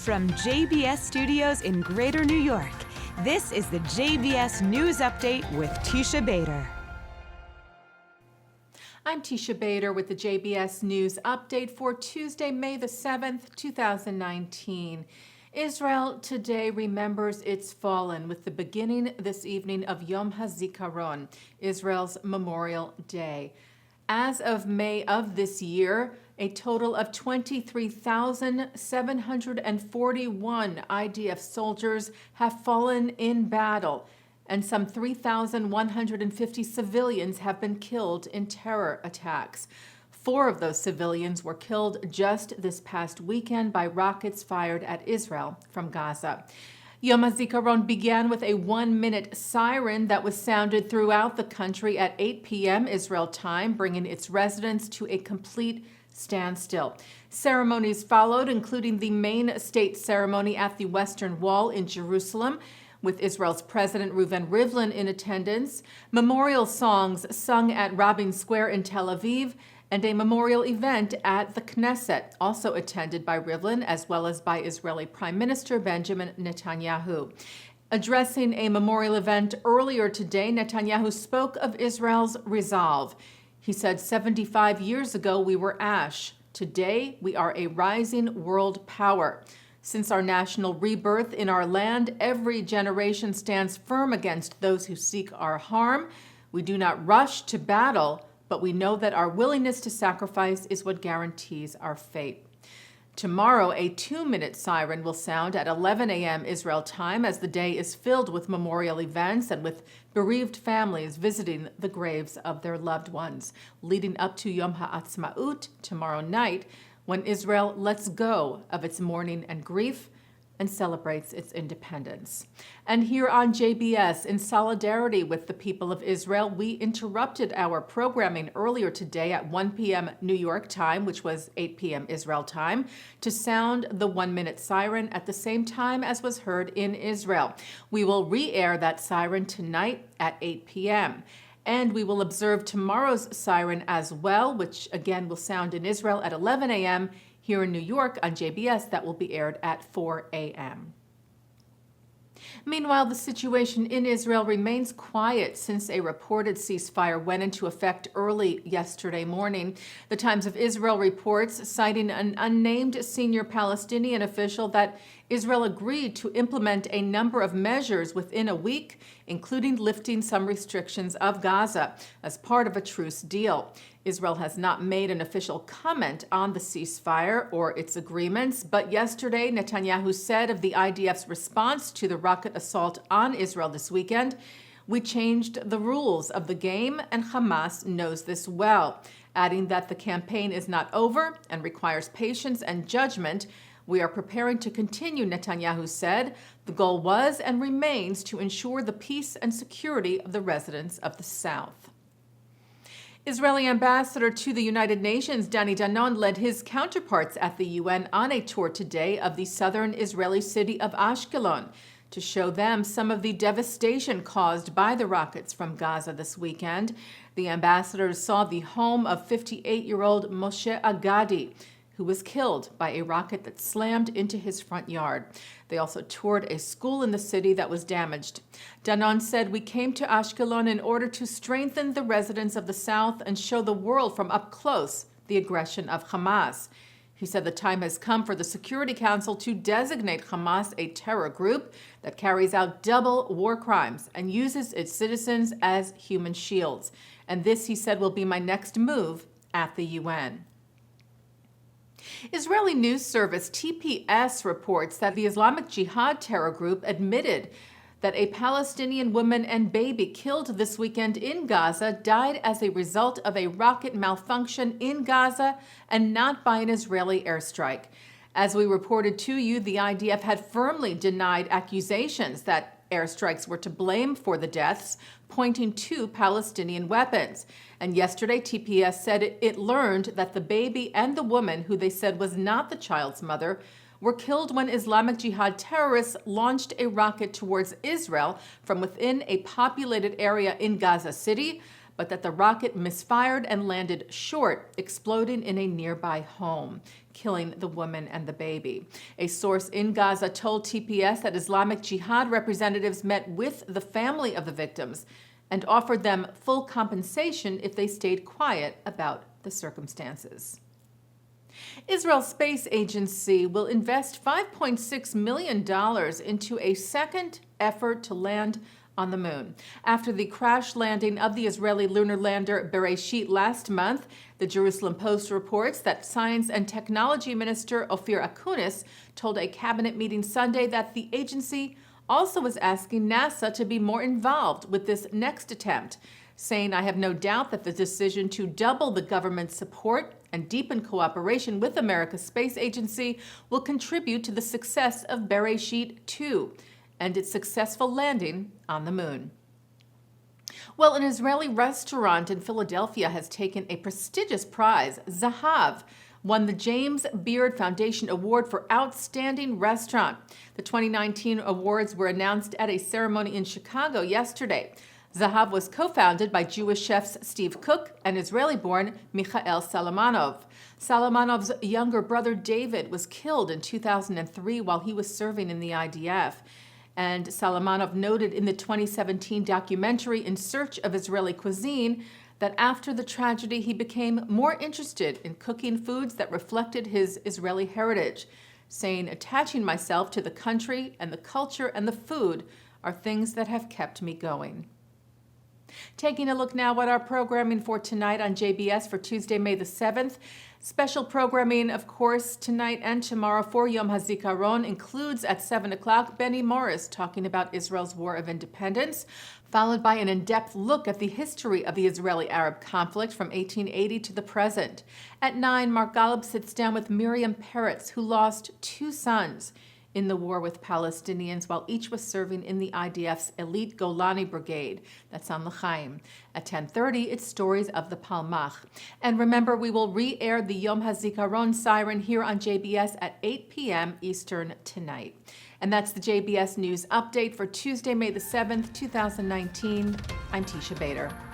From JBS Studios in Greater New York, this is the JBS News Update with Teisha Bader. I'm Teisha Bader with the JBS News Update for Tuesday, May the 7th, 2019. Israel today remembers its fallen with the beginning this evening of Yom HaZikaron, Israel's Memorial Day. As of May of this year, a total of 23,741 IDF soldiers have fallen in battle, and some 3,150 civilians have been killed in terror attacks. 4 of those civilians were killed just this past weekend by rockets fired at Israel from Gaza. Yom HaZikaron began with a 1-minute siren that was sounded throughout the country at 8 p.m. Israel time, bringing its residents to a complete standstill. Ceremonies followed, including the main state ceremony at the Western Wall in Jerusalem, with Israel's President Reuven Rivlin in attendance, memorial songs sung at Rabin Square in Tel Aviv, and a memorial event at the Knesset, also attended by Rivlin, as well as by Israeli Prime Minister Benjamin Netanyahu. Addressing a memorial event earlier today, Netanyahu spoke of Israel's resolve. He said, 75 years ago, we were ash. Today, we are a rising world power. Since our national rebirth in our land, every generation stands firm against those who seek our harm. We do not rush to battle, but we know that our willingness to sacrifice is what guarantees our fate. Tomorrow, a 2-minute siren will sound at 11 a.m. Israel time as the day is filled with memorial events and with bereaved families visiting the graves of their loved ones, leading up to Yom HaAtzmaut tomorrow night, when Israel lets go of its mourning and grief and celebrates its independence. And here on JBS, in solidarity with the people of Israel, we interrupted our programming earlier today at 1 p.m. New York time, which was 8 p.m. Israel time, to sound the 1-minute siren at the same time as was heard in Israel. We will re-air that siren tonight at 8 p.m. And we will observe tomorrow's siren as well, which again will sound in Israel at 11 a.m. Here in New York on JBS, that will be aired at 4 a.m. Meanwhile, the situation in Israel remains quiet since a reported ceasefire went into effect early yesterday morning. The Times of Israel reports, citing an unnamed senior Palestinian official, that Israel agreed to implement a number of measures within a week, including lifting some restrictions of Gaza as part of a truce deal. Israel has not made an official comment on the ceasefire or its agreements, but yesterday Netanyahu said of the IDF's response to the rocket assault on Israel this weekend, "We changed the rules of the game, and Hamas knows this well," adding that the campaign is not over and requires patience and judgment. "We are preparing to continue," Netanyahu said. "The goal was and remains to ensure the peace and security of the residents of the South." Israeli ambassador to the United Nations, Danny Danon, led his counterparts at the UN on a tour today of the southern Israeli city of Ashkelon to show them some of the devastation caused by the rockets from Gaza this weekend. The ambassadors saw the home of 58-year-old Moshe Agadi, who was killed by a rocket that slammed into his front yard. They also toured a school in the city that was damaged. Danon said, "We came to Ashkelon in order to strengthen the residents of the South and show the world from up close the aggression of Hamas." He said the time has come for the Security Council to designate Hamas a terror group that carries out double war crimes and uses its citizens as human shields. And this, he said, will be my next move at the UN. Israeli news service TPS reports that the Islamic Jihad terror group admitted that a Palestinian woman and baby killed this weekend in Gaza died as a result of a rocket malfunction in Gaza and not by an Israeli airstrike. As we reported to you, the IDF had firmly denied accusations that airstrikes were to blame for the deaths, pointing to Palestinian weapons. And yesterday, TPS said it learned that the baby and the woman, who they said was not the child's mother, were killed when Islamic Jihad terrorists launched a rocket towards Israel from within a populated area in Gaza City, but that the rocket misfired and landed short, exploding in a nearby home, killing the woman and the baby. A source in Gaza told TPS that Islamic Jihad representatives met with the family of the victims and offered them full compensation if they stayed quiet about the circumstances. Israel's space agency will invest $5.6 million into a second effort to land on the moon. After the crash landing of the Israeli lunar lander Bereshit last month, the Jerusalem Post reports that Science and Technology Minister Ophir Akunis told a cabinet meeting Sunday that the agency also was asking NASA to be more involved with this next attempt, saying, "I have no doubt that the decision to double the government's support and deepen cooperation with America's space agency will contribute to the success of Bereshit 2 and its successful landing on the moon." Well, an Israeli restaurant in Philadelphia has taken a prestigious prize. Zahav won the James Beard Foundation Award for Outstanding Restaurant. The 2019 awards were announced at a ceremony in Chicago yesterday. Zahav was co-founded by Jewish chefs Steve Cook and Israeli-born Michael Salomonov. Salomonov's younger brother David was killed in 2003 while he was serving in the IDF. And Salomonov noted in the 2017 documentary In Search of Israeli Cuisine that after the tragedy he became more interested in cooking foods that reflected his Israeli heritage, saying, "Attaching myself to the country and the culture and the food are things that have kept me going." Taking a look now at our programming for tonight on JBS for Tuesday, May the 7th. Special programming, of course, tonight and tomorrow for Yom HaZikaron includes at 7 o'clock Benny Morris talking about Israel's War of Independence, followed by an in-depth look at the history of the Israeli-Arab conflict from 1880 to the present. At 9, Mark Golub sits down with Miriam Peretz, who lost 2 sons in the war with Palestinians while each was serving in the IDF's elite Golani Brigade. That's on L'chaim. At 10:30, it's Stories of the Palmach. And remember, we will re-air the Yom HaZikaron siren here on JBS at 8 p.m. Eastern tonight. And that's the JBS News Update for Tuesday, May the 7th, 2019. I'm Teisha Bader.